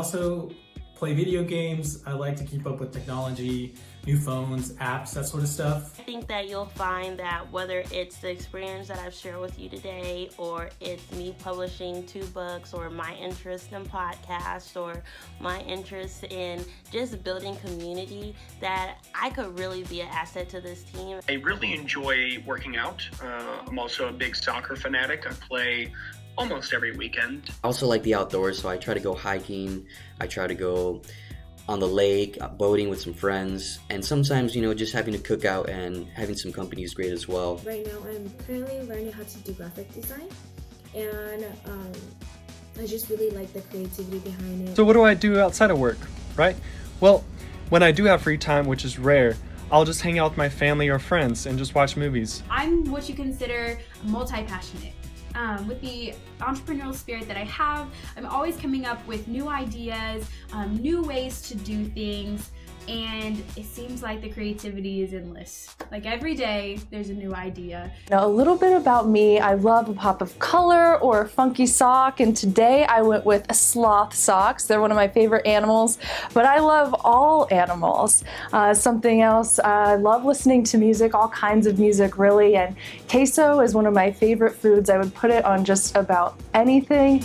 also play video games. I like to keep up with technology, new phones, apps, that sort of stuff. I think that you'll find that whether it's the experience that I've shared with you today, or it's me publishing 2 books, or my interest in podcasts, or my interest in just building community, that I could really be an asset to this team. I really enjoy working out. I'm also a big soccer fanatic. I play almost every weekend. I also like the outdoors, so I try to go hiking. I try to go on the lake, boating with some friends, and sometimes, just having a cookout and having some company is great as well. Right now, I'm currently learning how to do graphic design, and I just really like the creativity behind it. So what do I do outside of work, right? Well, when I do have free time, which is rare, I'll just hang out with my family or friends and just watch movies. I'm what you consider multi-passionate. With the entrepreneurial spirit that I have, I'm always coming up with new ideas, new ways to do things, and it seems like the creativity is endless. Like every day, there's a new idea. Now, a little bit about me, I love a pop of color or a funky sock, and today I went with sloth socks. They're one of my favorite animals, but I love all animals. Something else, I love listening to music, all kinds of music really, and queso is one of my favorite foods. I would put it on just about anything.